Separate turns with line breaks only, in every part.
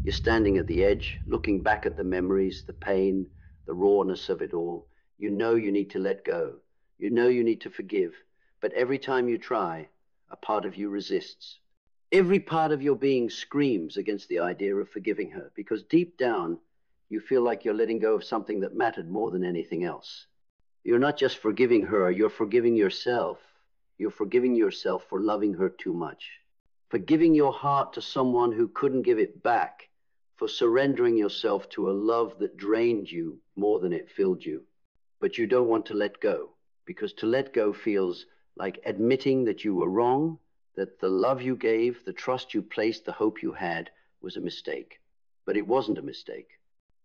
You're standing at the edge, looking back at the memories, the pain, the rawness of it all. You know you need to let go. You know you need to forgive. But every time you try, a part of you resists. Every part of your being screams against the idea of forgiving her, because deep down, you feel like you're letting go of something that mattered more than anything else. You're not just forgiving her, you're forgiving yourself. You're forgiving yourself for loving her too much, for giving your heart to someone who couldn't give it back, for surrendering yourself to a love that drained you more than it filled you. But you don't want to let go, because to let go feels like admitting that you were wrong, that the love you gave, the trust you placed, the hope you had was a mistake. But it wasn't a mistake.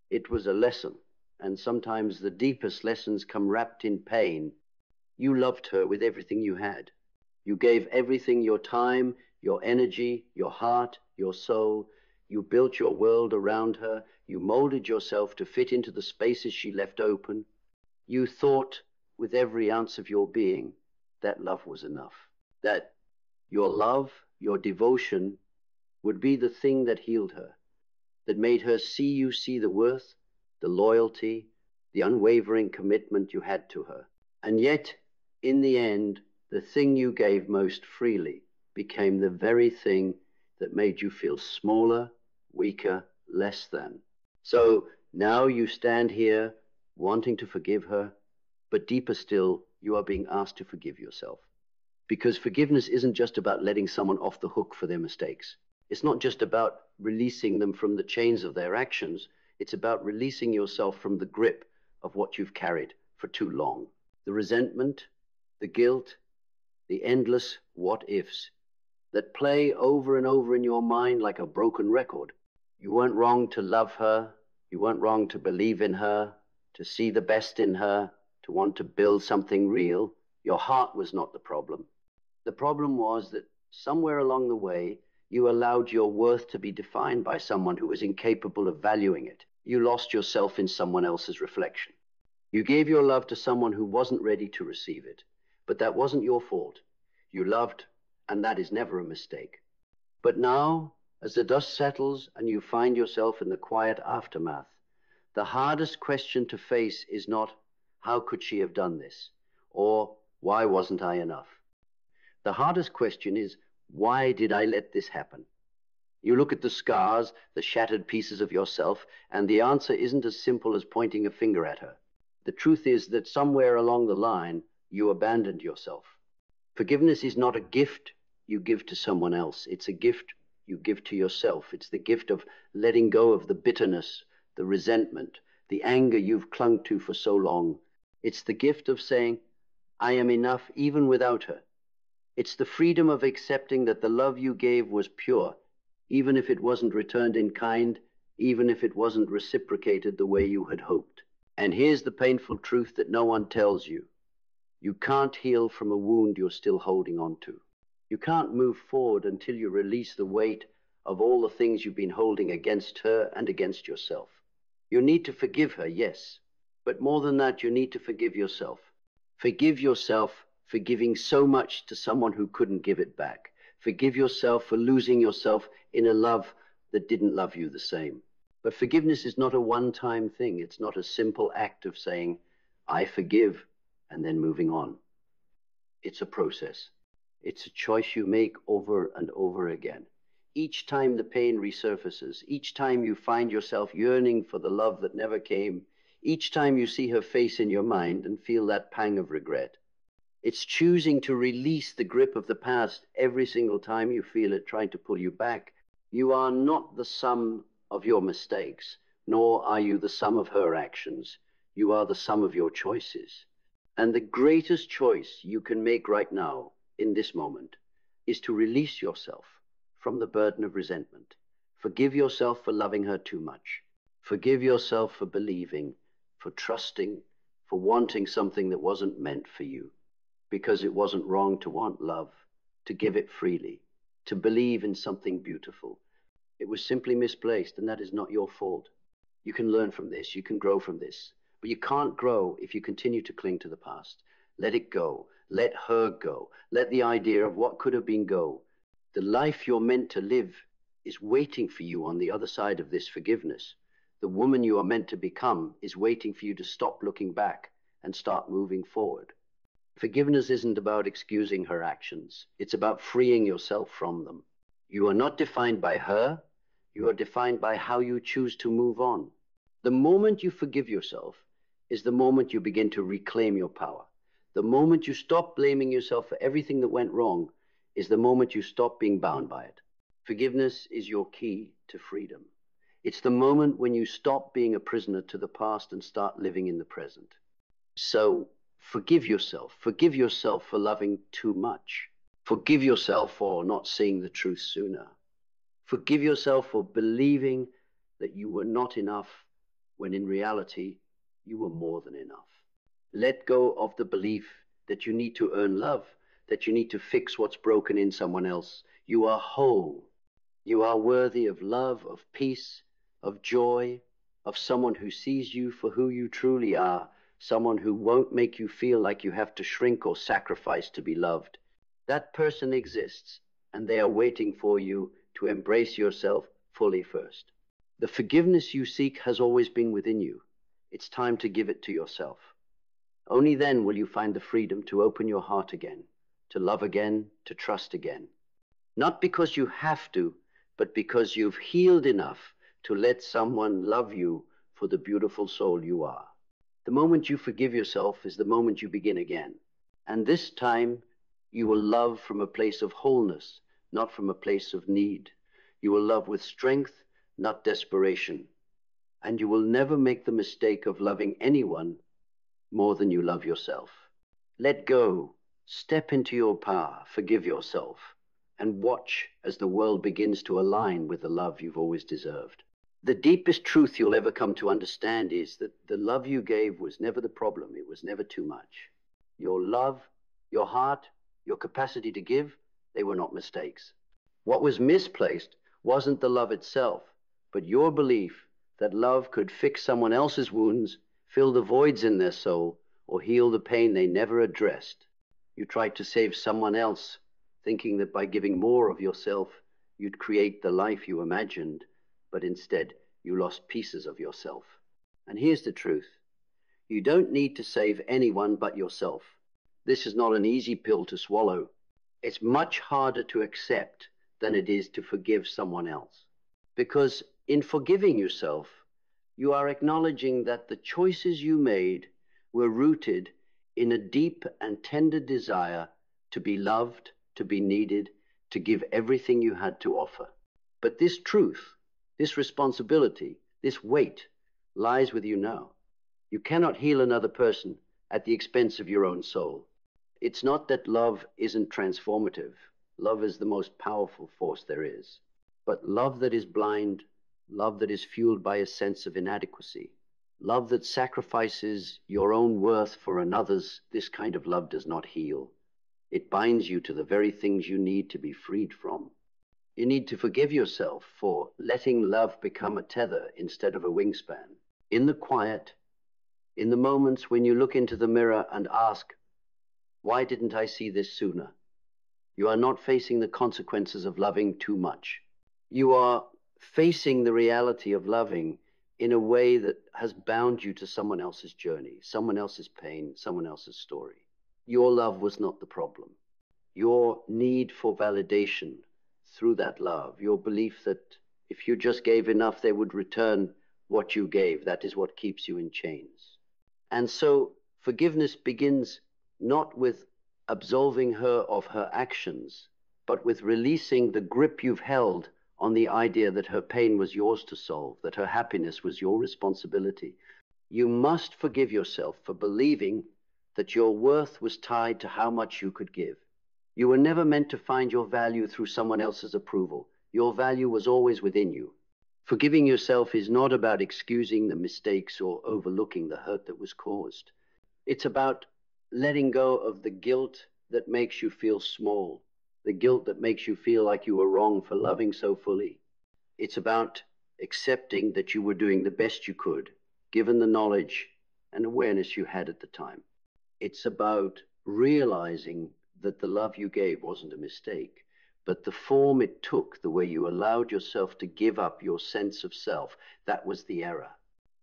It was a lesson, and sometimes the deepest lessons come wrapped in pain. You loved her with everything you had. You gave everything, your time, your energy, your heart, your soul. You built your world around her. You molded yourself to fit into the spaces she left open. You thought with every ounce of your being that love was enough, that your love, your devotion would be the thing that healed her, that made her see you see the worth, the loyalty, the unwavering commitment you had to her. And yet, in the end, the thing you gave most freely became the very thing that made you feel smaller, weaker, less than. So now you stand here wanting to forgive her, but deeper still, you are being asked to forgive yourself. Because forgiveness isn't just about letting someone off the hook for their mistakes. It's not just about releasing them from the chains of their actions. It's about releasing yourself from the grip of what you've carried for too long. The resentment, the guilt, the endless what-ifs that play over and over in your mind like a broken record. You weren't wrong to love her. You weren't wrong to believe in her, to see the best in her, to want to build something real. Your heart was not the problem. The problem was that somewhere along the way, you allowed your worth to be defined by someone who was incapable of valuing it. You lost yourself in someone else's reflection. You gave your love to someone who wasn't ready to receive it. But that wasn't your fault. You loved, and that is never a mistake. But now, as the dust settles and you find yourself in the quiet aftermath, the hardest question to face is not, how could she have done this? Or, why wasn't I enough? The hardest question is, why did I let this happen? You look at the scars, the shattered pieces of yourself, and the answer isn't as simple as pointing a finger at her. The truth is that somewhere along the line, you abandoned yourself. Forgiveness is not a gift you give to someone else. It's a gift you give to yourself. It's the gift of letting go of the bitterness, the resentment, the anger you've clung to for so long. It's the gift of saying, I am enough even without her. It's the freedom of accepting that the love you gave was pure, even if it wasn't returned in kind, even if it wasn't reciprocated the way you had hoped. And here's the painful truth that no one tells you. You can't heal from a wound you're still holding on to. You can't move forward until you release the weight of all the things you've been holding against her and against yourself. You need to forgive her, yes, but more than that, you need to forgive yourself. Forgive yourself for giving so much to someone who couldn't give it back. Forgive yourself for losing yourself in a love that didn't love you the same. But forgiveness is not a one-time thing. It's not a simple act of saying, I forgive, and then moving on. It's a process. It's a choice you make over and over again. Each time the pain resurfaces, each time you find yourself yearning for the love that never came, each time you see her face in your mind and feel that pang of regret, it's choosing to release the grip of the past every single time you feel it trying to pull you back. You are not the sum of your mistakes, nor are you the sum of her actions. You are the sum of your choices. And the greatest choice you can make right now, in this moment, is to release yourself from the burden of resentment. Forgive yourself for loving her too much. Forgive yourself for believing, for trusting, for wanting something that wasn't meant for you. Because it wasn't wrong to want love, to give it freely, to believe in something beautiful. It was simply misplaced, and that is not your fault. You can learn from this, you can grow from this, but you can't grow if you continue to cling to the past. Let it go. Let her go. Let the idea of what could have been go. The life you're meant to live is waiting for you on the other side of this forgiveness. The woman you are meant to become is waiting for you to stop looking back and start moving forward. Forgiveness isn't about excusing her actions. It's about freeing yourself from them. You are not defined by her. You are defined by how you choose to move on. The moment you forgive yourself is the moment you begin to reclaim your power. The moment you stop blaming yourself for everything that went wrong is the moment you stop being bound by it. Forgiveness is your key to freedom. It's the moment when you stop being a prisoner to the past and start living in the present. So forgive yourself. Forgive yourself for loving too much. Forgive yourself for not seeing the truth sooner. Forgive yourself for believing that you were not enough when in reality you were more than enough. Let go of the belief that you need to earn love, that you need to fix what's broken in someone else. You are whole. You are worthy of love, of peace, of joy, of someone who sees you for who you truly are, someone who won't make you feel like you have to shrink or sacrifice to be loved. That person exists, and they are waiting for you to embrace yourself fully first. The forgiveness you seek has always been within you. It's time to give it to yourself. Only then will you find the freedom to open your heart again, to love again, to trust again. Not because you have to, but because you've healed enough to let someone love you for the beautiful soul you are. The moment you forgive yourself is the moment you begin again. And this time, you will love from a place of wholeness, not from a place of need. You will love with strength, not desperation. And you will never make the mistake of loving anyone more than you love yourself. Let go, step into your power, forgive yourself, and watch as the world begins to align with the love you've always deserved. The deepest truth you'll ever come to understand is that the love you gave was never the problem. It was never too much. Your love, your heart, your capacity to give, they were not mistakes. What was misplaced wasn't the love itself, but your belief that love could fix someone else's wounds, fill the voids in their soul, or heal the pain they never addressed. You tried to save someone else, thinking that by giving more of yourself, you'd create the life you imagined, but instead you lost pieces of yourself. And here's the truth. You don't need to save anyone but yourself. This is not an easy pill to swallow. It's much harder to accept than it is to forgive someone else. Because in forgiving yourself, you are acknowledging that the choices you made were rooted in a deep and tender desire to be loved, to be needed, to give everything you had to offer. But this truth, this responsibility, this weight lies with you now. You cannot heal another person at the expense of your own soul. It's not that love isn't transformative. Love is the most powerful force there is. But love that is blind, love that is fueled by a sense of inadequacy, love that sacrifices your own worth for another's, this kind of love does not heal. It binds you to the very things you need to be freed from. You need to forgive yourself for letting love become a tether instead of a wingspan. In the quiet, in the moments when you look into the mirror and ask, why didn't I see this sooner? You are not facing the consequences of loving too much. You are facing the reality of loving in a way that has bound you to someone else's journey, someone else's pain, someone else's story. Your love was not the problem. Your need for validation through that love, your belief that if you just gave enough, they would return what you gave. That is what keeps you in chains. And so forgiveness begins not with absolving her of her actions, but with releasing the grip you've held on the idea that her pain was yours to solve, that her happiness was your responsibility. You must forgive yourself for believing that your worth was tied to how much you could give. You were never meant to find your value through someone else's approval. Your value was always within you. Forgiving yourself is not about excusing the mistakes or overlooking the hurt that was caused. It's about letting go of the guilt that makes you feel small, the guilt that makes you feel like you were wrong for loving so fully. It's about accepting that you were doing the best you could, given the knowledge and awareness you had at the time. It's about realizing that the love you gave wasn't a mistake, But the form it took, the way you allowed yourself to give up your sense of self, that was the error.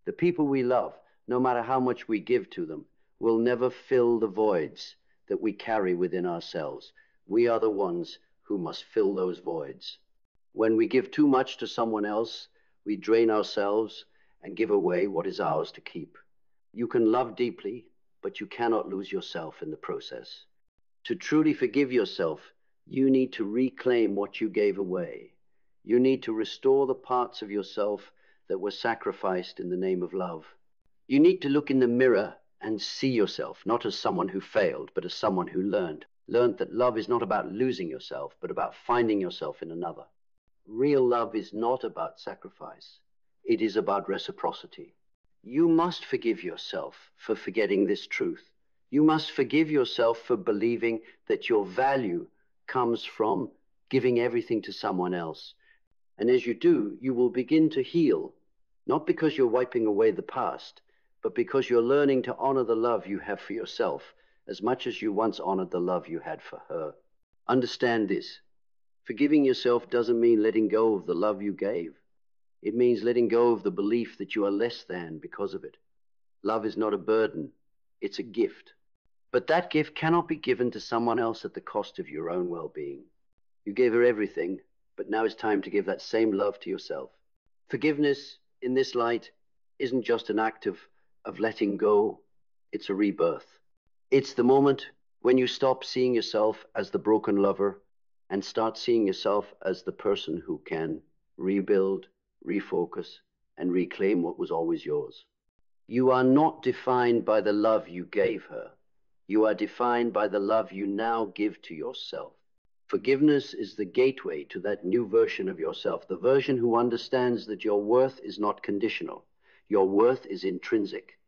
The people we love, no matter how much we give to them, will never fill the voids that we carry within ourselves. We are the ones who must fill those voids. When we give too much to someone else, we drain ourselves and give away what is ours to keep. You can love deeply, but you cannot lose yourself in the process. To truly forgive yourself, you need to reclaim what you gave away. You need to restore the parts of yourself that were sacrificed in the name of love. You need to look in the mirror and see yourself, not as someone who failed, but as someone who learned that love is not about losing yourself, but about finding yourself in another. Real love is not about sacrifice. It is about reciprocity. You must forgive yourself for forgetting this truth. You must forgive yourself for believing that your value comes from giving everything to someone else. And as you do, you will begin to heal, not because you're wiping away the past, but because you're learning to honor the love you have for yourself as much as you once honored the love you had for her. Understand this. Forgiving yourself doesn't mean letting go of the love you gave. It means letting go of the belief that you are less than because of it. Love is not a burden. It's a gift. But that gift cannot be given to someone else at the cost of your own well-being. You gave her everything, but now it's time to give that same love to yourself. Forgiveness, in this light, isn't just an act of letting go. It's a rebirth. It's the moment when you stop seeing yourself as the broken lover and start seeing yourself as the person who can rebuild, refocus, and reclaim what was always yours. You are not defined by the love you gave her. You are defined by the love you now give to yourself. Forgiveness is the gateway to that new version of yourself, the version who understands that your worth is not conditional. Your worth is intrinsic.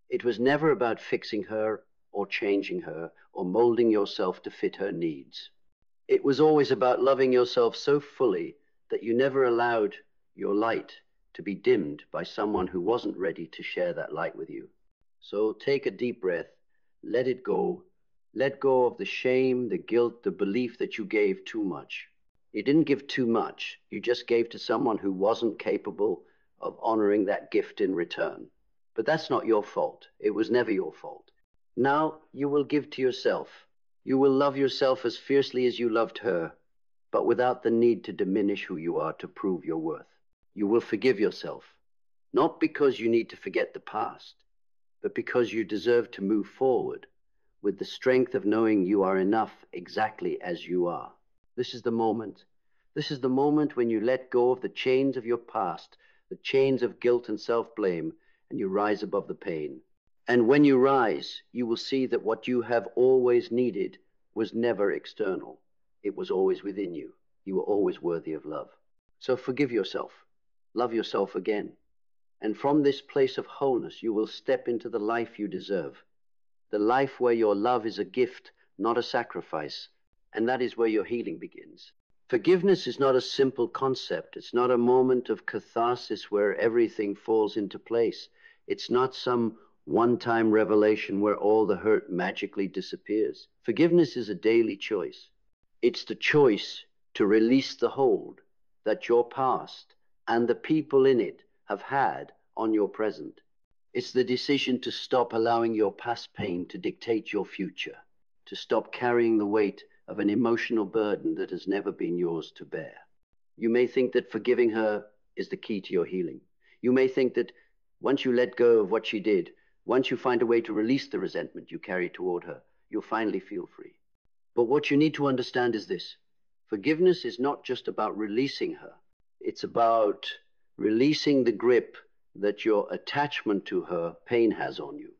It was never about fixing her or changing her or molding yourself to fit her needs. It was always about loving yourself so fully that you never allowed your light to be dimmed by someone who wasn't ready to share that light with you. So take a deep breath, let it go. Let go of the shame, the guilt, the belief that you gave too much. You didn't give too much. You just gave to someone who wasn't capable of honoring that gift in return. But that's not your fault. It was never your fault. Now you will give to yourself. You will love yourself as fiercely as you loved her, but without the need to diminish who you are to prove your worth. You will forgive yourself, not because you need to forget the past, but because you deserve to move forward with the strength of knowing you are enough exactly as you are. This is the moment. This is the moment when you let go of the chains of your past, the chains of guilt and self-blame, and you rise above the pain. And when you rise, you will see that what you have always needed was never external. It was always within you. You were always worthy of love. So forgive yourself. Love yourself again. And from this place of wholeness, you will step into the life you deserve. The life where your love is a gift, not a sacrifice. And that is where your healing begins. Forgiveness is not a simple concept. It's not a moment of catharsis where everything falls into place. It's not some one-time revelation where all the hurt magically disappears. Forgiveness is a daily choice. It's the choice to release the hold that your past and the people in it have had on your present. It's the decision to stop allowing your past pain to dictate your future, to stop carrying the weight of an emotional burden that has never been yours to bear. You may think that forgiving her is the key to your healing. You may think that once you let go of what she did, once you find a way to release the resentment you carry toward her, you'll finally feel free. But what you need to understand is this. Forgiveness is not just about releasing her. It's about releasing the grip that your attachment to her pain has on you.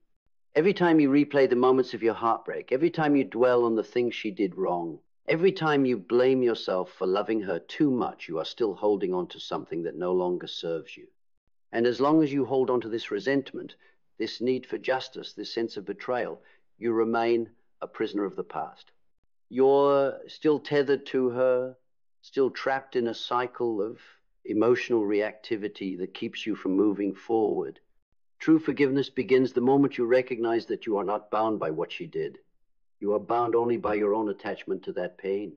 Every time you replay the moments of your heartbreak, every time you dwell on the things she did wrong, every time you blame yourself for loving her too much, you are still holding on to something that no longer serves you. And as long as you hold on to this resentment, this need for justice, this sense of betrayal, you remain a prisoner of the past. You're still tethered to her, still trapped in a cycle of emotional reactivity that keeps you from moving forward. True forgiveness begins the moment you recognize that you are not bound by what she did. You are bound only by your own attachment to that pain.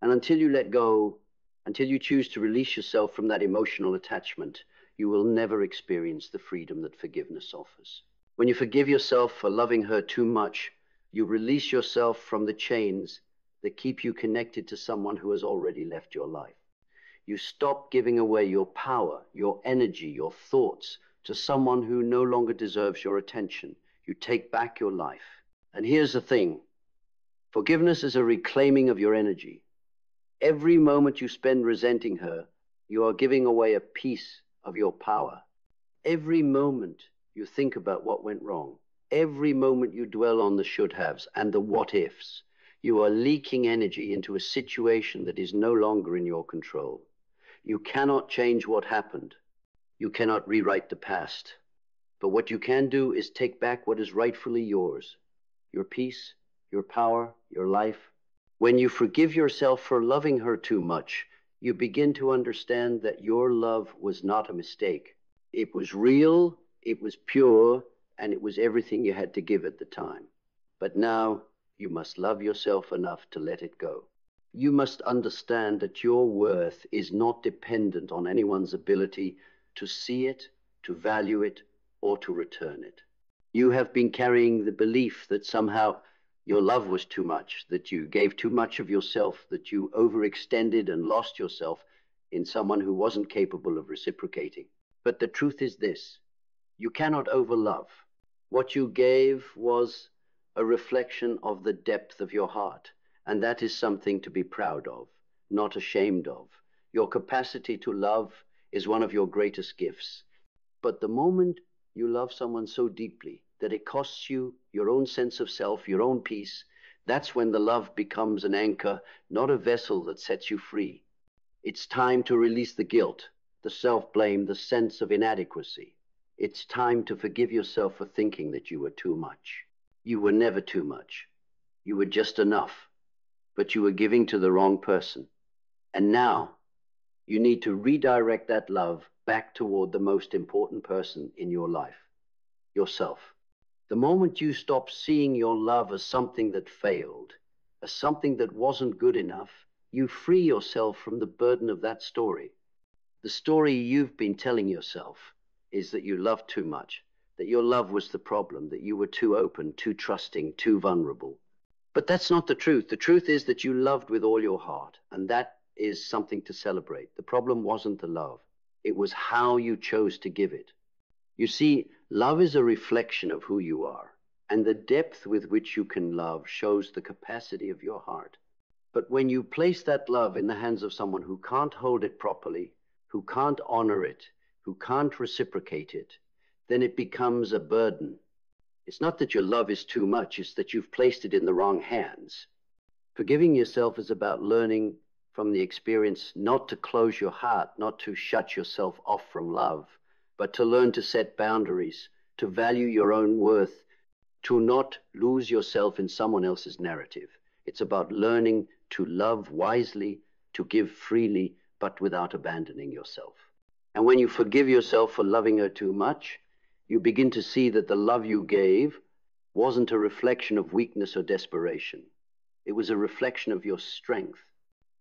And until you let go, until you choose to release yourself from that emotional attachment, you will never experience the freedom that forgiveness offers. When you forgive yourself for loving her too much, you release yourself from the chains that keep you connected to someone who has already left your life. You stop giving away your power, your energy, your thoughts to someone who no longer deserves your attention. You take back your life. And here's the thing. Forgiveness is a reclaiming of your energy. Every moment you spend resenting her, you are giving away a piece of your power. Every moment you think about what went wrong, every moment you dwell on the should-haves and the what-ifs, you are leaking energy into a situation that is no longer in your control. You cannot change what happened. You cannot rewrite the past. But what you can do is take back what is rightfully yours. Your peace, your power, your life. When you forgive yourself for loving her too much, you begin to understand that your love was not a mistake. It was real, it was pure, and it was everything you had to give at the time. But now you must love yourself enough to let it go. You must understand that your worth is not dependent on anyone's ability to see it, to value it, or to return it. You have been carrying the belief that somehow your love was too much, that you gave too much of yourself, that you overextended and lost yourself in someone who wasn't capable of reciprocating. But the truth is this: you cannot overlove. What you gave was a reflection of the depth of your heart, and that is something to be proud of, not ashamed of. Your capacity to love is one of your greatest gifts. But the moment you love someone so deeply that it costs you your own sense of self, your own peace, that's when the love becomes an anchor, not a vessel that sets you free. It's time to release the guilt, the self-blame, the sense of inadequacy. It's time to forgive yourself for thinking that you were too much. You were never too much. You were just enough, but you were giving to the wrong person. And now you need to redirect that love back toward the most important person in your life, yourself. The moment you stop seeing your love as something that failed, as something that wasn't good enough, you free yourself from the burden of that story. The story you've been telling yourself is that you loved too much, that your love was the problem, that you were too open, too trusting, too vulnerable. But that's not the truth. The truth is that you loved with all your heart, and that is something to celebrate. The problem wasn't the love. It was how you chose to give it. You see, love is a reflection of who you are, and the depth with which you can love shows the capacity of your heart. But when you place that love in the hands of someone who can't hold it properly, who can't honor it, who can't reciprocate it, then it becomes a burden. It's not that your love is too much, it's that you've placed it in the wrong hands. Forgiving yourself is about learning from the experience not to close your heart, not to shut yourself off from love, but to learn to set boundaries, to value your own worth, to not lose yourself in someone else's narrative. It's about learning to love wisely, to give freely, but without abandoning yourself. And when you forgive yourself for loving her too much, you begin to see that the love you gave wasn't a reflection of weakness or desperation. It was a reflection of your strength,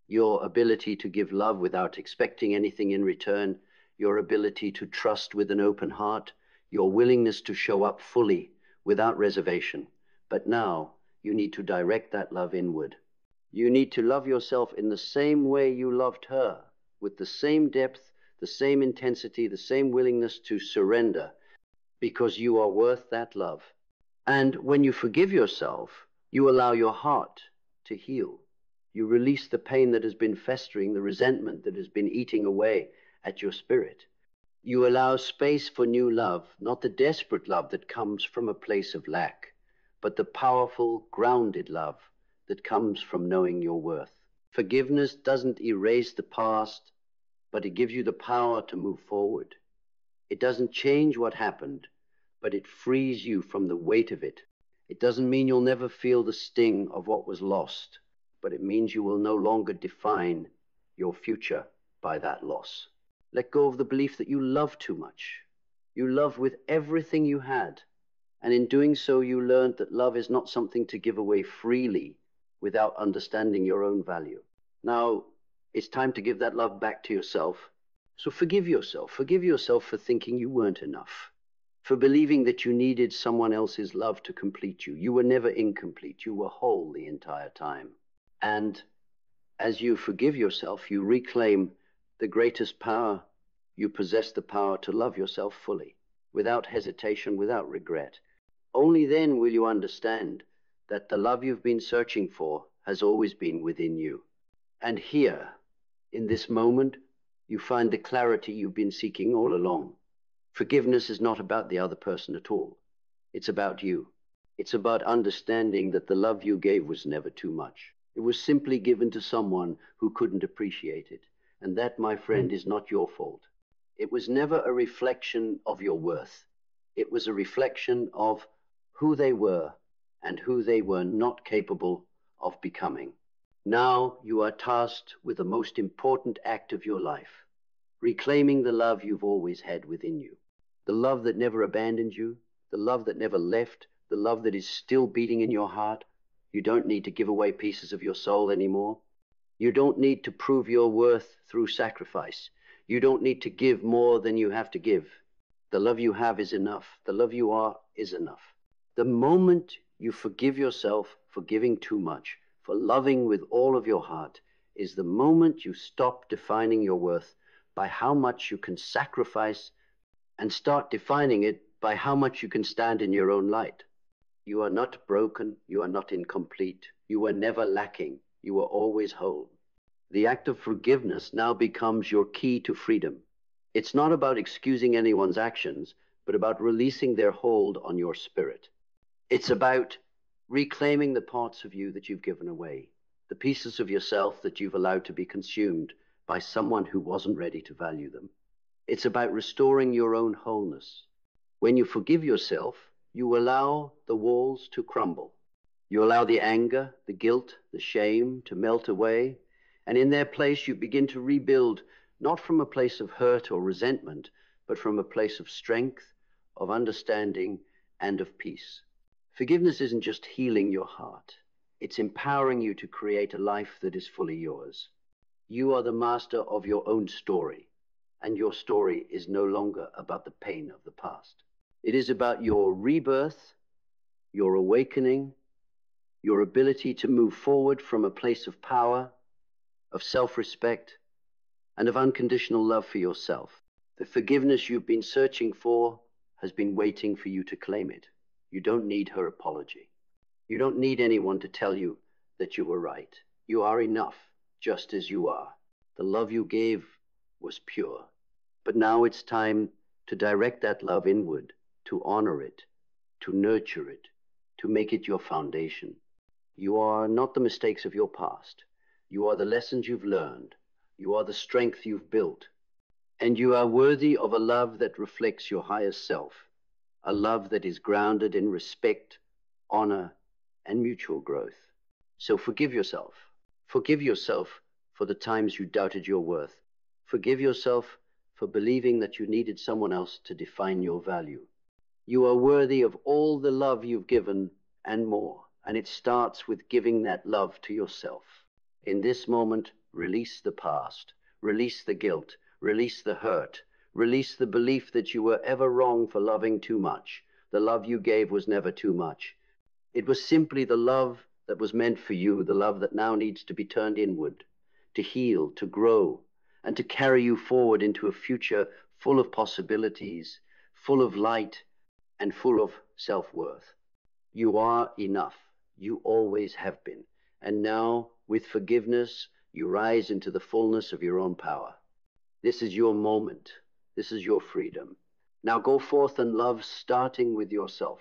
your ability to give love without expecting anything in return, your ability to trust with an open heart, your willingness to show up fully without reservation. But now you need to direct that love inward. You need to love yourself in the same way you loved her, with the same depth, the same intensity, the same willingness to surrender, because you are worth that love. And when you forgive yourself, you allow your heart to heal. You release the pain that has been festering, the resentment that has been eating away at your spirit. You allow space for new love, not the desperate love that comes from a place of lack, but the powerful, grounded love that comes from knowing your worth. Forgiveness doesn't erase the past, but it gives you the power to move forward. It doesn't change what happened, but it frees you from the weight of it. It doesn't mean you'll never feel the sting of what was lost, but it means you will no longer define your future by that loss. Let go of the belief that you love too much. You love with everything you had, and in doing so you learned that love is not something to give away freely without understanding your own value. Now, it's time to give that love back to yourself. So forgive yourself. Forgive yourself for thinking you weren't enough, for believing that you needed someone else's love to complete you. You were never incomplete. You were whole the entire time. And as you forgive yourself, you reclaim the greatest power. You possess the power to love yourself fully, without hesitation, without regret. Only then will you understand that the love you've been searching for has always been within you. And here, in this moment, you find the clarity you've been seeking all along. Forgiveness is not about the other person at all. It's about you. It's about understanding that the love you gave was never too much. It was simply given to someone who couldn't appreciate it. And that, my friend, is not your fault. It was never a reflection of your worth. It was a reflection of who they were and who they were not capable of becoming. Now you are tasked with the most important act of your life, reclaiming the love you've always had within you, the love that never abandoned you, the love that never left, the love that is still beating in your heart. You don't need to give away pieces of your soul anymore. You don't need to prove your worth through sacrifice. You don't need to give more than you have to give. The love you have is enough. The love you are is enough. The moment you forgive yourself for giving too much, for loving with all of your heart, is the moment you stop defining your worth by how much you can sacrifice and start defining it by how much you can stand in your own light. You are not broken. You are not incomplete. You were never lacking. You were always whole. The act of forgiveness now becomes your key to freedom. It's not about excusing anyone's actions, but about releasing their hold on your spirit. It's about reclaiming the parts of you that you've given away, the pieces of yourself that you've allowed to be consumed by someone who wasn't ready to value them. It's about restoring your own wholeness. When you forgive yourself, you allow the walls to crumble. You allow the anger, the guilt, the shame to melt away, and in their place you begin to rebuild, not from a place of hurt or resentment, but from a place of strength, of understanding, and of peace. Forgiveness isn't just healing your heart. It's empowering you to create a life that is fully yours. You are the master of your own story, and your story is no longer about the pain of the past. It is about your rebirth, your awakening, your ability to move forward from a place of power, of self-respect, and of unconditional love for yourself. The forgiveness you've been searching for has been waiting for you to claim it. You don't need her apology. You don't need anyone to tell you that you were right. You are enough, just as you are. The love you gave was pure. But now it's time to direct that love inward, to honor it, to nurture it, to make it your foundation. You are not the mistakes of your past. You are the lessons you've learned. You are the strength you've built. And you are worthy of a love that reflects your highest self, a love that is grounded in respect, honor, and mutual growth. So forgive yourself. Forgive yourself for the times you doubted your worth. Forgive yourself for believing that you needed someone else to define your value. You are worthy of all the love you've given and more, and it starts with giving that love to yourself. In this moment, release the past, release the guilt, release the hurt, release the belief that you were ever wrong for loving too much. The love you gave was never too much. It was simply the love that was meant for you, the love that now needs to be turned inward, to heal, to grow, and to carry you forward into a future full of possibilities, full of light, and full of self-worth. You are enough. You always have been. And now, with forgiveness, you rise into the fullness of your own power. This is your moment. This is your freedom. Now go forth and love, starting with yourself.